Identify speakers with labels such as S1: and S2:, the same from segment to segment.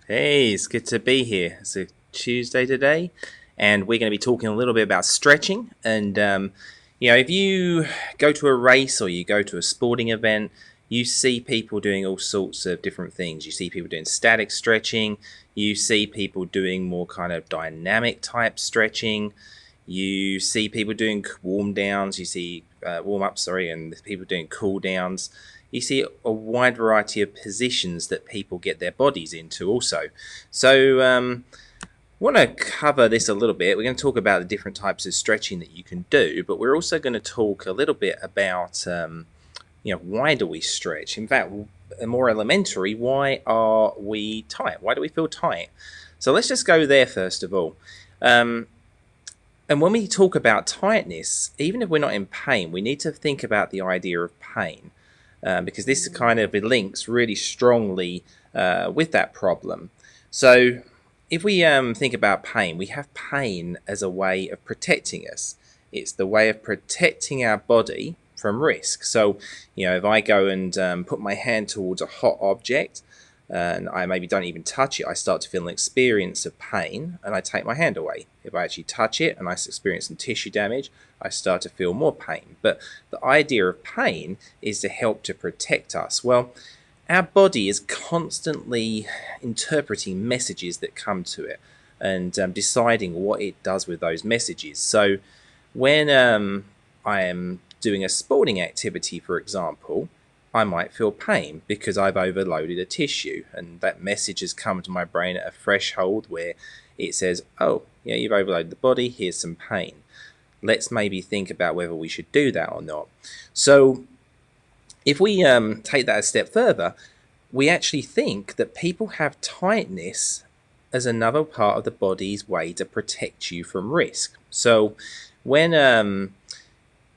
S1: Hey, it's good to be here. It's a Tuesday today, and we're going to be talking a little bit about stretching. If you go to a race or you go to a sporting event, you see people doing all sorts of different things. You see people doing static stretching, you see people doing more kind of dynamic type stretching, you see people doing warm downs, you see warm ups, sorry, and people doing cool downs. You see a wide variety of positions that people get their bodies into also. So, I want to cover this a little bit. We're going to talk about the different types of stretching that you can do, but we're also going to talk a little bit about, why do we stretch? In fact, more elementary, why are we tight? Why do we feel tight? So let's just go there first of all. And when we talk about tightness, even if we're not in pain, we need to think about the idea of pain. Because this kind of links really strongly with that problem. So if we think about pain, we have pain as a way of protecting us. It's the way of protecting our body from risk. So, if I go and put my hand towards a hot object, and I maybe don't even touch it, I start to feel an experience of pain and I take my hand away. If I actually touch it and I experience some tissue damage, I start to feel more pain. But the idea of pain is to help to protect us. Well, our body is constantly interpreting messages that come to it and deciding what it does with those messages. So when I am doing a sporting activity, for example, I might feel pain because I've overloaded a tissue, and that message has come to my brain at a threshold where it says, oh, yeah, you've overloaded the body, here's some pain. Let's maybe think about whether we should do that or not. So if we take that a step further, we actually think that people have tightness as another part of the body's way to protect you from risk. So when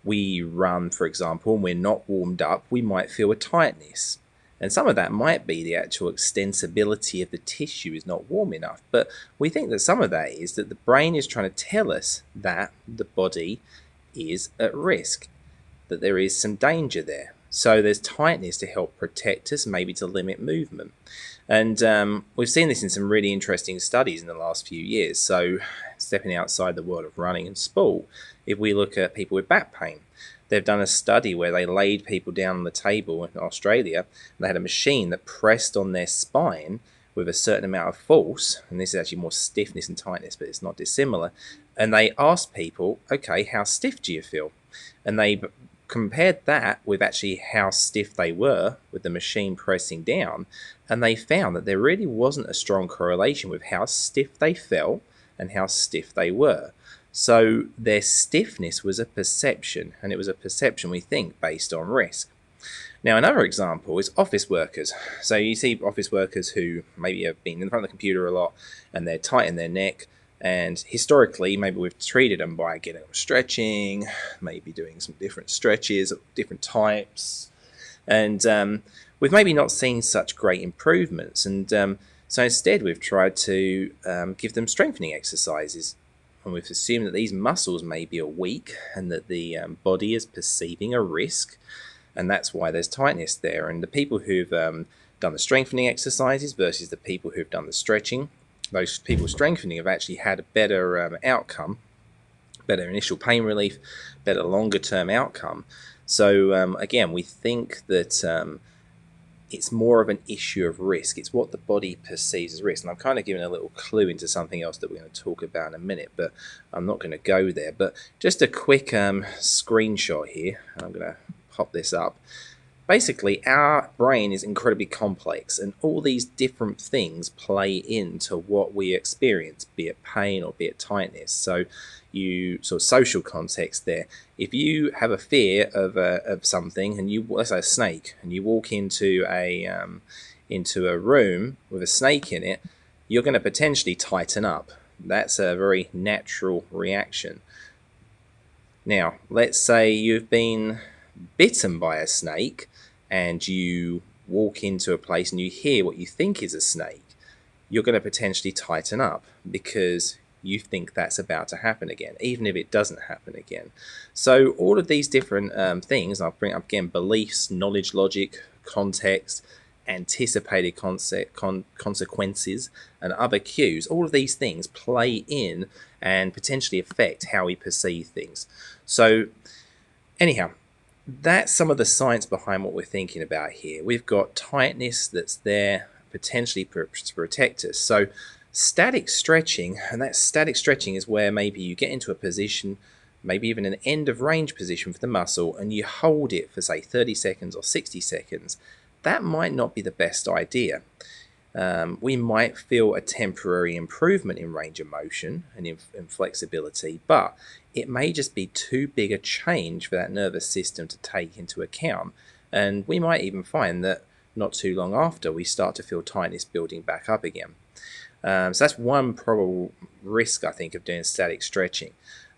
S1: we run, for example, and we're not warmed up, we might feel a tightness. And some of that might be the actual extensibility of the tissue is not warm enough. But we think that some of that is that the brain is trying to tell us that the body is at risk, that there is some danger there. So there's tightness to help protect us, maybe to limit movement. And we've seen this in some really interesting studies in the last few years. So stepping outside the world of running and sport, if we look at people with back pain, they've done a study where they laid people down on the table in Australia, and they had a machine that pressed on their spine with a certain amount of force, and this is actually more stiffness and tightness, but it's not dissimilar, and they asked people, okay, how stiff do you feel? And they compared that with actually how stiff they were with the machine pressing down, and they found that there really wasn't a strong correlation with how stiff they felt and how stiff they were. So their stiffness was a perception, and it was a perception, we think, based on risk. Now, another example is office workers. So you see office workers who maybe have been in front of the computer a lot and they're tight in their neck, and historically maybe we've treated them by getting them stretching, maybe doing some different stretches of different types, and we've maybe not seen such great improvements. And so instead we've tried to give them strengthening exercises, and we've assumed that these muscles maybe are weak and that the body is perceiving a risk, and that's why there's tightness there. And the people who've done the strengthening exercises versus the people who've done the stretching, those people strengthening have actually had a better outcome, better initial pain relief, better longer term outcome. So again, we think that it's more of an issue of risk. It's what the body perceives as risk. And I've kind of given a little clue into something else that we're going to talk about in a minute, but I'm not going to go there. But just a quick screenshot here, and I'm going to pop this up. Basically, our brain is incredibly complex, and all these different things play into what we experience, be it pain or be it tightness. So you sort of social context there. If you have a fear of something, and let's say a snake, and you walk into a room with a snake in it, you're going to potentially tighten up. That's a very natural reaction. Now, let's say you've been bitten by a snake, and you walk into a place and you hear what you think is a snake, you're going to potentially tighten up because you think that's about to happen again, even if it doesn't happen again. So all of these different things, I'll bring up again, beliefs, knowledge, logic, context, anticipated consequences, and other cues. All of these things play in and potentially affect how we perceive things. So anyhow, that's some of the science behind what we're thinking about here. We've got tightness that's there potentially to protect us. So static stretching, and that static stretching is where maybe you get into a position, maybe even an end of range position for the muscle, and you hold it for say 30 seconds or 60 seconds. That might not be the best idea. We might feel a temporary improvement in range of motion and in flexibility, but it may just be too big a change for that nervous system to take into account. And we might even find that not too long after, we start to feel tightness building back up again. So that's one probable risk, I think, of doing static stretching.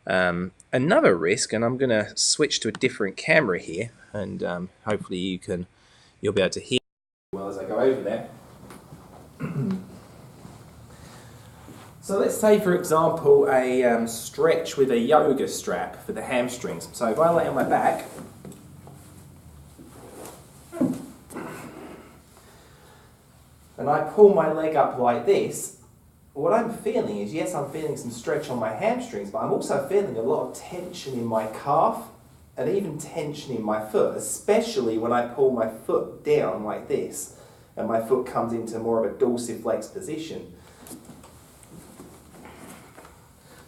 S1: Another risk, and I'm going to switch to a different camera here, and hopefully you'll be able to hear well as I go over there. So let's say, for example, a stretch with a yoga strap for the hamstrings. So if I lay on my back, and I pull my leg up like this, what I'm feeling is, yes, I'm feeling some stretch on my hamstrings, but I'm also feeling a lot of tension in my calf and even tension in my foot, especially when I pull my foot down like this and my foot comes into more of a dorsiflex position.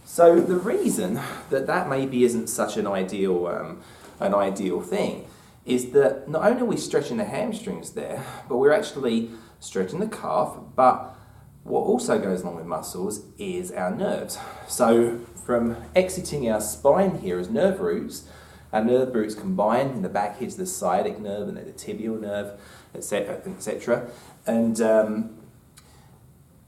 S1: So the reason that maybe isn't such an ideal thing is that not only are we stretching the hamstrings there, but we're actually stretching the calf, but what also goes along with muscles is our nerves. So from exiting our spine here as nerve roots, our nerve roots combine in the back here to the sciatic nerve and then the tibial nerve, etc. And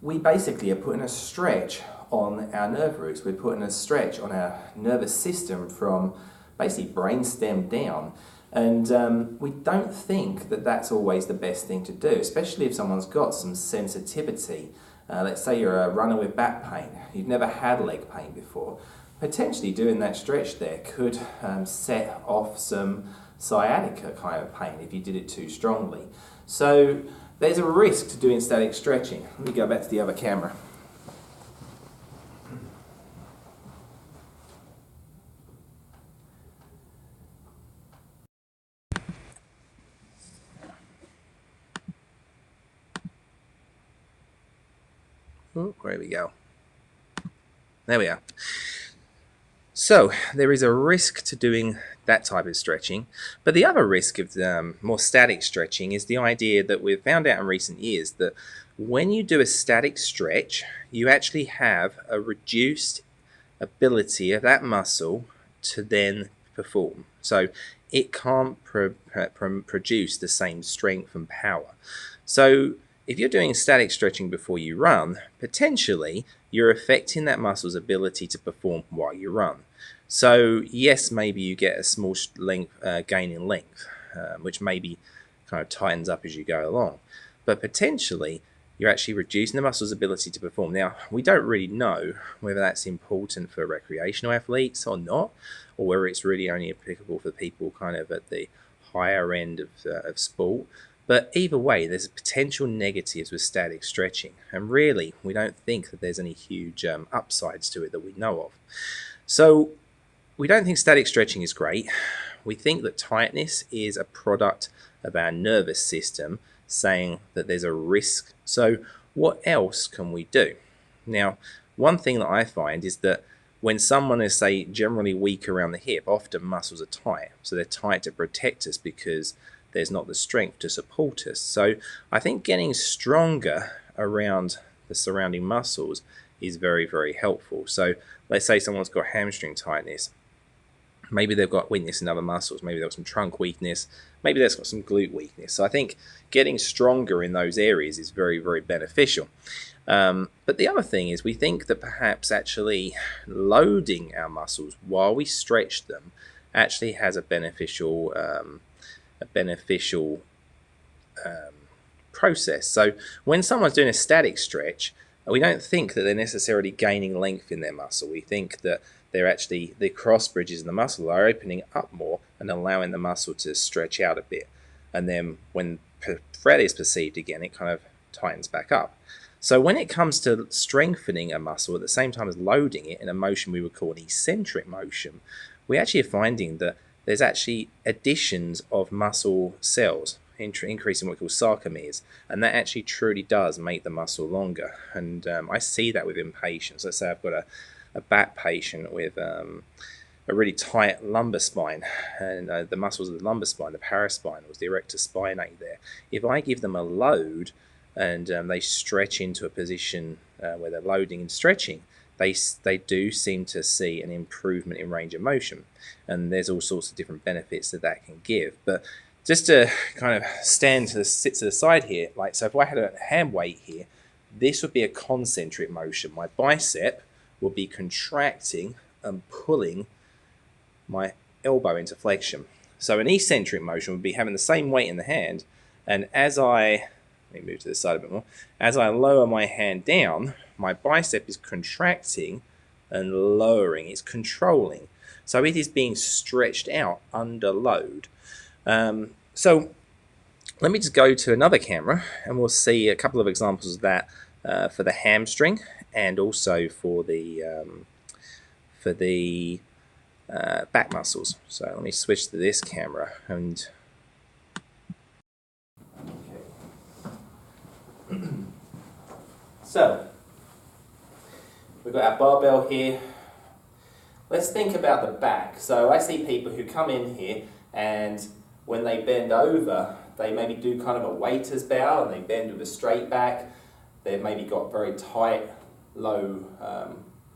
S1: we basically are putting a stretch on our nerve roots. We're putting a stretch on our nervous system from basically brainstem down. And we don't think that that's always the best thing to do, especially if someone's got some sensitivity. Let's say you're a runner with back pain. You've never had leg pain before. Potentially doing that stretch there could set off some sciatica kind of pain if you did it too strongly. So there's a risk to doing static stretching. Let me go back to the other camera. Oh, there we go. There we are. So there is a risk to doing that type of stretching, but the other risk of more static stretching is the idea that we've found out in recent years that when you do a static stretch, you actually have a reduced ability of that muscle to then perform. So it can't produce the same strength and power. So if you're doing static stretching before you run, potentially you're affecting that muscle's ability to perform while you run. So yes, maybe you get a small gain in length, which maybe kind of tightens up as you go along. But potentially you're actually reducing the muscle's ability to perform. Now, we don't really know whether that's important for recreational athletes or not, or whether it's really only applicable for people kind of at the higher end of sport. But either way, there's potential negatives with static stretching, and really, we don't think that there's any huge upsides to it that we know of. So we don't think static stretching is great. We think that tightness is a product of our nervous system saying that there's a risk. So what else can we do? Now, one thing that I find is that when someone is, say, generally weak around the hip, often muscles are tight. So they're tight to protect us because there's not the strength to support us. So I think getting stronger around the surrounding muscles is very, very helpful. So let's say someone's got hamstring tightness. Maybe they've got weakness in other muscles. Maybe they've got some trunk weakness. Maybe they've got some glute weakness. So I think getting stronger in those areas is very, very beneficial. But the other thing is we think that perhaps actually loading our muscles while we stretch them actually has a beneficial process. So when someone's doing a static stretch, we don't think that they're necessarily gaining length in their muscle. We think that they're actually, the cross bridges in the muscle are opening up more and allowing the muscle to stretch out a bit. And then when threat is perceived again, it kind of tightens back up. So when it comes to strengthening a muscle at the same time as loading it in a motion we would call an eccentric motion, we actually are finding that there's actually additions of muscle cells, increasing what we call sarcomeres, and that actually truly does make the muscle longer. And I see that within patients. Let's say I've got a back patient with a really tight lumbar spine, and the muscles of the lumbar spine, the paraspinals, the erector spinae there. If I give them a load and they stretch into a position where they're loading and stretching, they do seem to see an improvement in range of motion. And there's all sorts of different benefits that can give. But just to kind of sit to the side here, like, so if I had a hand weight here, this would be a concentric motion. My bicep would be contracting and pulling my elbow into flexion. So an eccentric motion would be having the same weight in the hand, and as let me move to the side a bit more, as I lower my hand down, my bicep is contracting and lowering, it's controlling. So it is being stretched out under load. So let me just go to another camera and we'll see a couple of examples of that for the hamstring and also for the back muscles. So let me switch to this camera and so we've got our barbell here. Let's think about the back. So I see people who come in here and when they bend over, they maybe do kind of a waiter's bow and they bend with a straight back. They've maybe got very tight, low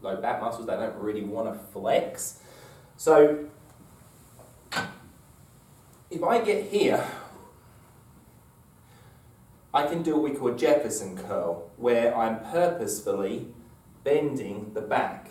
S1: back muscles. They don't really want to flex. So if I get here, I can do what we call a Jefferson curl, where I'm purposefully bending the back.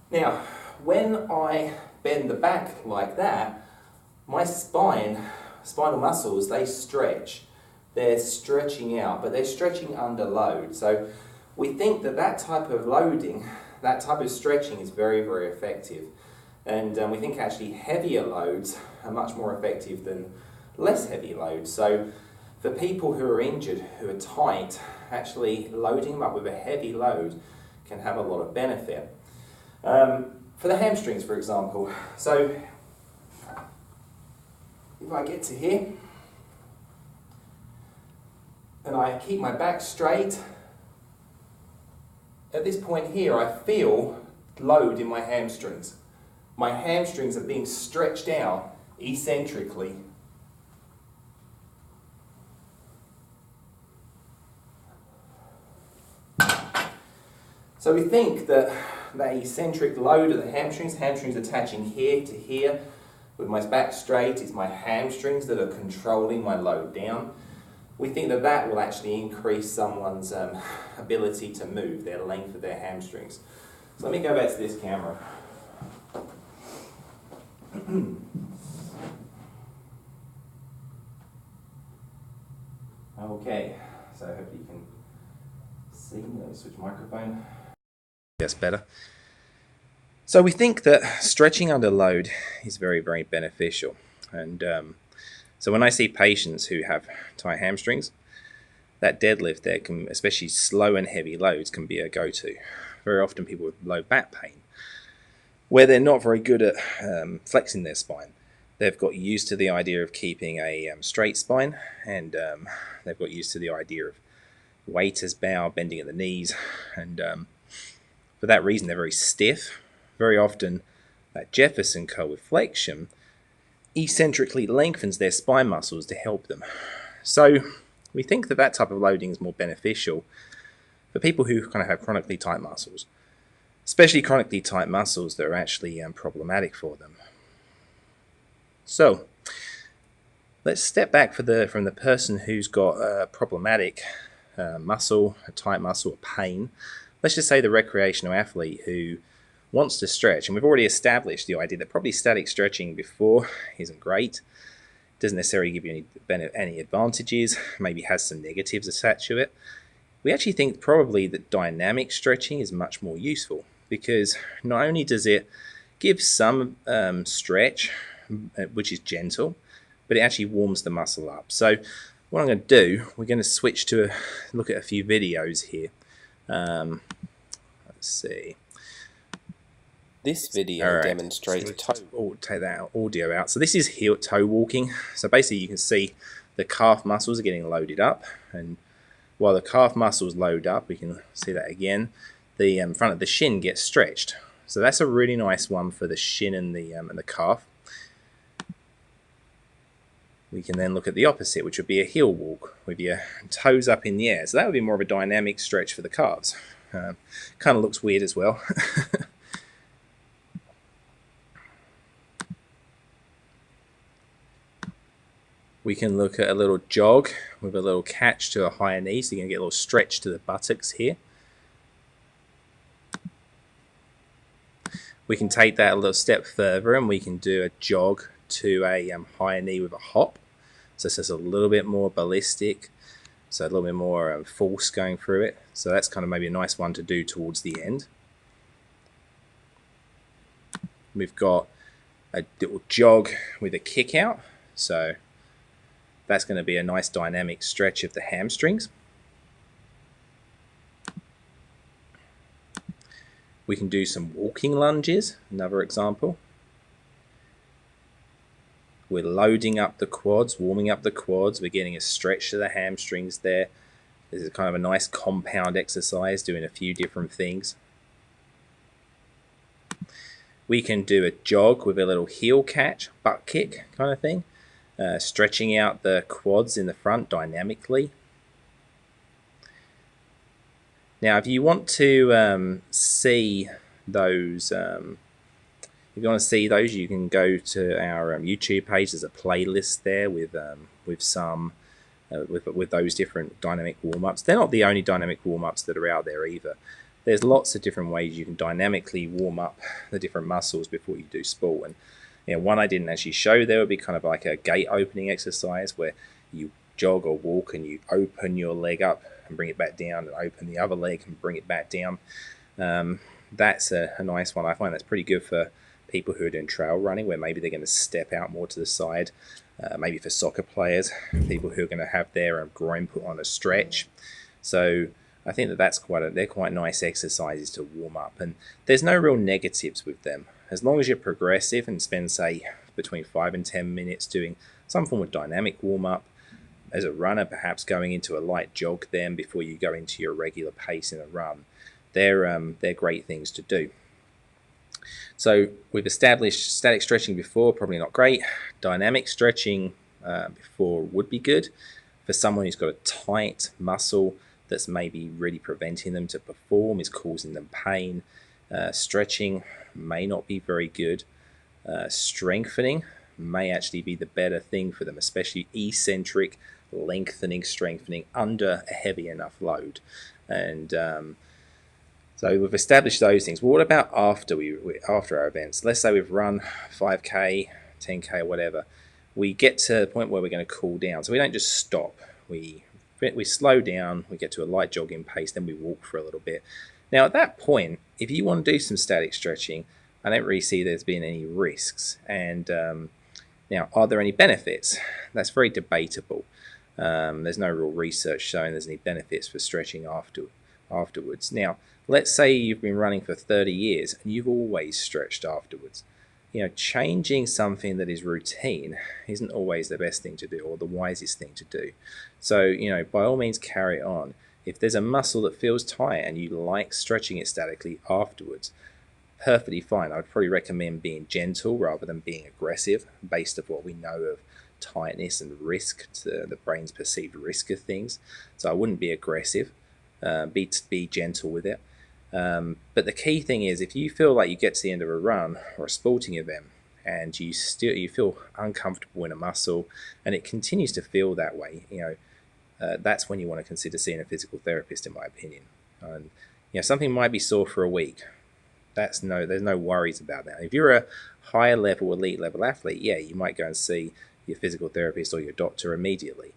S1: Now, when I bend the back like that, my spinal muscles, they stretch. They're stretching out, but they're stretching under load. So we think that type of loading, that type of stretching is very, very effective. And we think actually heavier loads are much more effective than less heavy loads. So for people who are injured, who are tight, actually loading them up with a heavy load can have a lot of benefit. For the hamstrings, for example, so if I get to here and I keep my back straight, at this point here I feel load in my hamstrings. My hamstrings are being stretched out eccentrically. So we think that the eccentric load of the hamstrings attaching here to here, with my back straight, it's my hamstrings that are controlling my load down. We think that will actually increase someone's ability to move, their length of their hamstrings. So let me go back to this camera. Okay, so I hope you can see. Let me switch microphone. Yes, better. So we think that stretching under load is very, very beneficial. And so when I see patients who have tight hamstrings, that deadlift there can, especially slow and heavy loads, can be a go-to. Very often people with low back pain, where they're not very good at flexing their spine. They've got used to the idea of keeping a straight spine, and they've got used to the idea of waiter's bow, bending at the knees, and for that reason they're very stiff. Very often that Jefferson curl with flexion eccentrically lengthens their spine muscles to help them. So we think that type of loading is more beneficial for people who kind of have chronically tight muscles, especially chronically tight muscles that are actually problematic for them. So let's step back from the person who's got a problematic muscle, a tight muscle, a pain. Let's just say the recreational athlete who wants to stretch, and we've already established the idea that probably static stretching before isn't great. doesn't necessarily give you any advantages, maybe has some negatives attached to it. We actually think probably that dynamic stretching is much more useful, because not only does it give some stretch, which is gentle, but it actually warms the muscle up. So what I'm going to do, we're going to switch to look at a few videos here. Let's see.
S2: This video demonstrates
S1: take that audio out. So this is heel toe walking. So basically you can see the calf muscles are getting loaded up, and while the calf muscles load up, we can see that again, the front of the shin gets stretched. So that's a really nice one for the shin and the calf. We can then look at the opposite, which would be a heel walk with your toes up in the air. So that would be more of a dynamic stretch for the calves. Kind of looks weird as well. We can look at a little jog with a little catch to a higher knee, so you can get a little stretch to the buttocks here. We can take that a little step further and we can do a jog to a higher knee with a hop. So this is a little bit more ballistic, so a little bit more force going through it. So that's kind of maybe a nice one to do towards the end. We've got a little jog with a kick out. So that's going to be a nice dynamic stretch of the hamstrings. We can do some walking lunges, another example. We're loading up the quads, warming up the quads. We're getting a stretch to the hamstrings there. This is kind of a nice compound exercise, doing a few different things. We can do a jog with a little heel catch, butt kick kind of thing. Stretching out the quads in the front dynamically. Now, if you want to see those, you can go to our YouTube page. There's a playlist there with those different dynamic warm-ups. They're not the only dynamic warm-ups that are out there either. There's lots of different ways you can dynamically warm up the different muscles before you do sport. And one I didn't actually show there would be kind of like a gate opening exercise where you jog or walk and you open your leg up and bring it back down, and open the other leg and bring it back down. That's a nice one. I find that's pretty good for people who are doing trail running, where maybe they're going to step out more to the side. Maybe for soccer players, people who are going to have their groin put on a stretch. So I think that's they're quite nice exercises to warm up, and there's no real negatives with them. As long as you're progressive and spend, say, between 5 and 10 minutes doing some form of dynamic warm-up, as a runner, perhaps going into a light jog then before you go into your regular pace in a run, they're great things to do. So we've established static stretching before, probably not great. Dynamic stretching before would be good for someone who's got a tight muscle that's maybe really preventing them to perform, is causing them pain. Stretching may not be very good. Strengthening may actually be the better thing for them, especially eccentric lengthening, strengthening under a heavy enough load. And so we've established those things. Well, what about after our events? Let's say we've run 5K, 10K, or whatever. We get to the point where we're going to cool down. So we don't just stop. We slow down, we get to a light jogging pace, then we walk for a little bit. Now at that point, if you want to do some static stretching, I don't really see there's been any risks. And now, are there any benefits? That's very debatable. There's no real research showing there's any benefits for stretching afterwards. Now, let's say you've been running for 30 years and you've always stretched afterwards. Changing something that is routine isn't always the best thing to do or the wisest thing to do. So, by all means, carry it on. If there's a muscle that feels tight and you like stretching it statically afterwards, perfectly fine. I'd probably recommend being gentle rather than being aggressive, based on what we know of tightness and risk, to the brain's perceived risk of things. So I wouldn't be aggressive. Be gentle with it. But the key thing is, if you feel like you get to the end of a run or a sporting event and you feel uncomfortable in a muscle and it continues to feel that way, that's when you want to consider seeing a physical therapist, in my opinion. And something might be sore for a week. There's no worries about that. If you're a higher level, elite level athlete, yeah, you might go and see your physical therapist or your doctor immediately,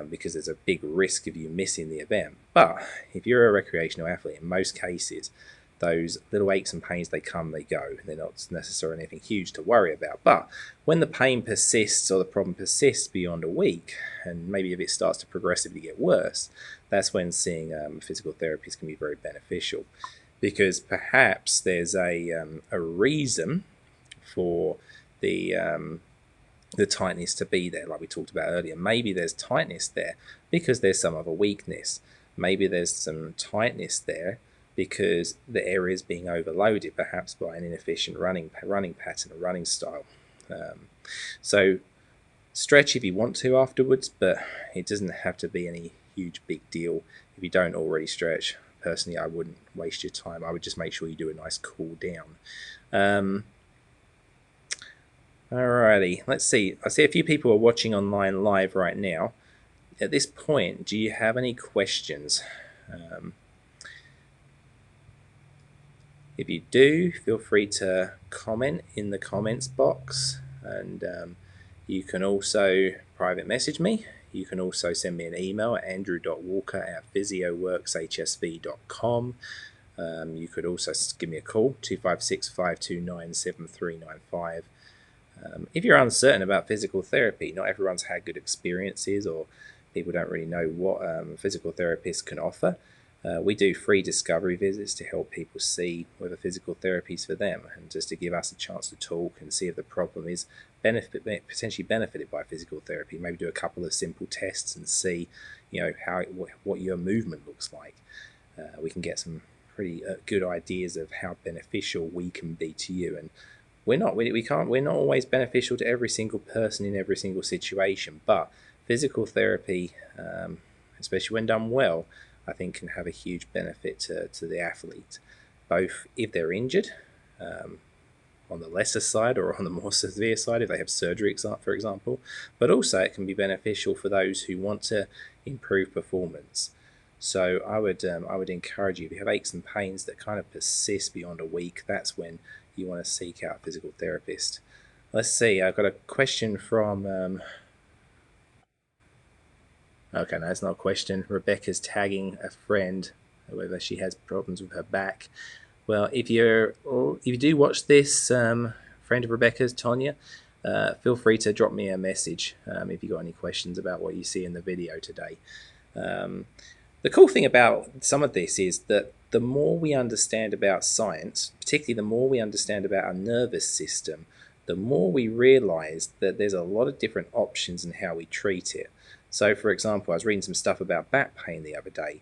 S1: because there's a big risk of you missing the event. But if you're a recreational athlete, in most cases, those little aches and pains, they come, they go. They're not necessarily anything huge to worry about. But when the pain persists or the problem persists beyond a week, and maybe if it starts to progressively get worse, that's when seeing a physical therapist can be very beneficial, because perhaps there's a reason for the tightness to be there, like we talked about earlier. Maybe there's tightness there because there's some other weakness. Maybe there's some tightness there because the area is being overloaded, perhaps by an inefficient running pattern or running style. So stretch if you want to afterwards, but it doesn't have to be any huge big deal. If you don't already stretch, personally, I wouldn't waste your time. I would just make sure you do a nice cool down. Alrighty, let's see. I see a few people are watching online live right now. At this point, do you have any questions? If you do, feel free to comment in the comments box, and you can also private message me. You can also send me an email at andrew.walker@physioworkshsv.com. You could also give me a call, 256-529-7395. If you're uncertain about physical therapy, not everyone's had good experiences, or people don't really know what physical therapists can offer. We do free discovery visits to help people see whether physical therapy is for them, and just to give us a chance to talk and see if the problem is potentially benefited by physical therapy. Maybe do a couple of simple tests and see, what your movement looks like. We can get some pretty good ideas of how beneficial we can be to you. And we're not always beneficial to every single person in every single situation, but physical therapy, especially when done well, I think can have a huge benefit to the athlete, both if they're injured, on the lesser side, or on the more severe side if they have surgery, for example, but also it can be beneficial for those who want to improve performance. So I would encourage you, if you have aches and pains that kind of persist beyond a week, that's when you want to seek out a physical therapist. Let's see, I've got a question from... Okay, no, that's not a question. Rebecca's tagging a friend, whether she has problems with her back. Well, if you do watch this, friend of Rebecca's, Tonya, feel free to drop me a message if you got any questions about what you see in the video today. The cool thing about some of this is that the more we understand about science, particularly the more we understand about our nervous system, the more we realize that there's a lot of different options in how we treat it. So, for example, I was reading some stuff about back pain the other day.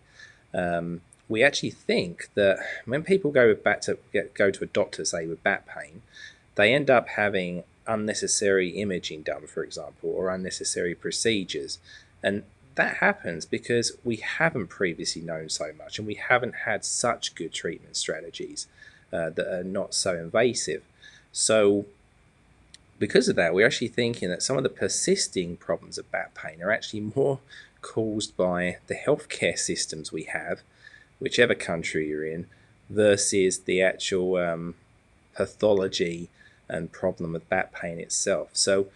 S1: We actually think that when people go to a doctor, say, with back pain, they end up having unnecessary imaging done, for example, or unnecessary procedures. And that happens because we haven't previously known so much, and we haven't had such good treatment strategies that are not so invasive. So because of that, we're actually thinking that some of the persisting problems of back pain are actually more caused by the healthcare systems we have, whichever country you're in, versus the actual pathology and problem of back pain itself. So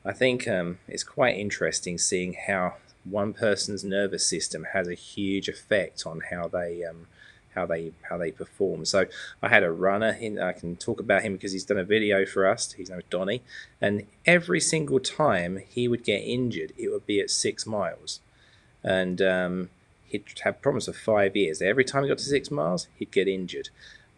S1: I think it's quite interesting seeing how one person's nervous system has a huge effect on how they perform. So I had a runner, I can talk about him because he's done a video for us. His name is Donnie, and every single time he would get injured, it would be at 6 miles, and he'd have problems for 5 years. Every time he got to 6 miles, he'd get injured.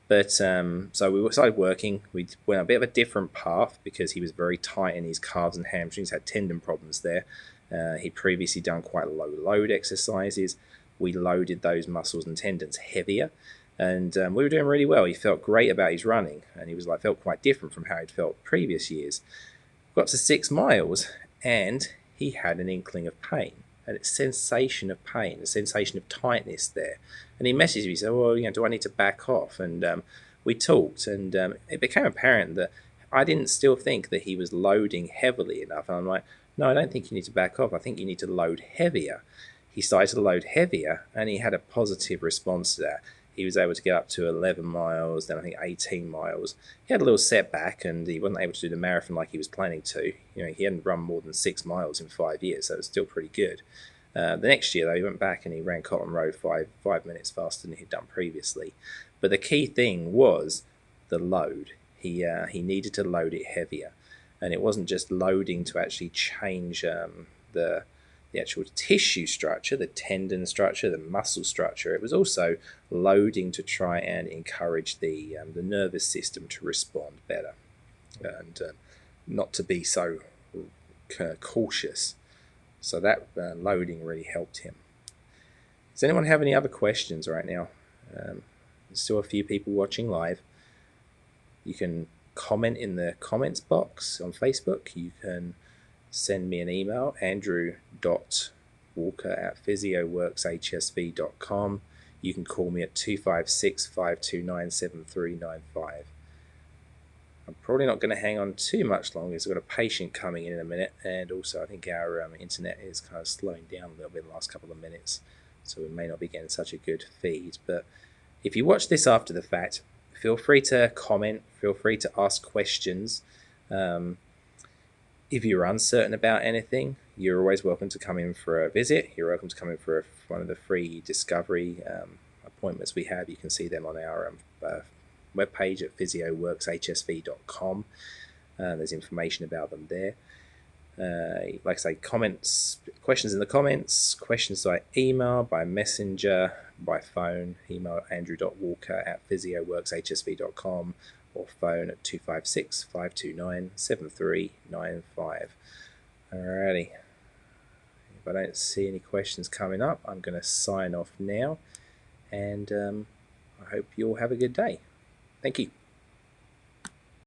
S1: But so we started working. We went a bit of a different path because he was very tight in his calves and hamstrings, had tendon problems there. He'd previously done quite low load exercises. We loaded those muscles and tendons heavier, and we were doing really well. He felt great about his running, and he felt quite different from how he'd felt previous years. Got to 6 miles, and he had an inkling of pain, and a sensation of pain, a sensation of tightness there. And he messaged me, he said, well, do I need to back off? And we talked, and it became apparent that I didn't still think that he was loading heavily enough. And I'm like, no, I don't think you need to back off. I think you need to load heavier. He started to load heavier, and he had a positive response to that. he was able to get up to 11 miles, then I think 18 miles. He had a little setback, and he wasn't able to do the marathon like he was planning to. He hadn't run more than 6 miles in 5 years, so it was still pretty good. The next year, though, he went back and he ran Cotton Road 5 minutes faster than he'd done previously. But the key thing was the load. He needed to load it heavier, and it wasn't just loading to actually change the actual tissue structure, the tendon structure, the muscle structure. It was also loading to try and encourage the nervous system to respond better and not to be so cautious. So that loading really helped him. Does anyone have any other questions right now? There's still a few people watching live. You can comment in the comments box on Facebook. You can send me an email, andrew.walker@physioworkshsv.com. You can call me at 256-529-7395. I'm probably not going to hang on too much longer because I've got a patient coming in a minute, and also I think our internet is kind of slowing down a little bit in the last couple of minutes, so we may not be getting such a good feed. But if you watch this after the fact, feel free to comment, feel free to ask questions. If you're uncertain about anything, you're always welcome to come in for a visit. You're welcome to come in for one of the free discovery appointments we have. You can see them on our webpage at physioworkshsv.com. There's information about them there. Like I say, questions in the comments, questions by email, by messenger, by phone. Email andrew.walker@physioworkshsv.com or phone at 256-529-7395. Alrighty. If I don't see any questions coming up, I'm going to sign off now, and I hope you all have a good day. Thank you.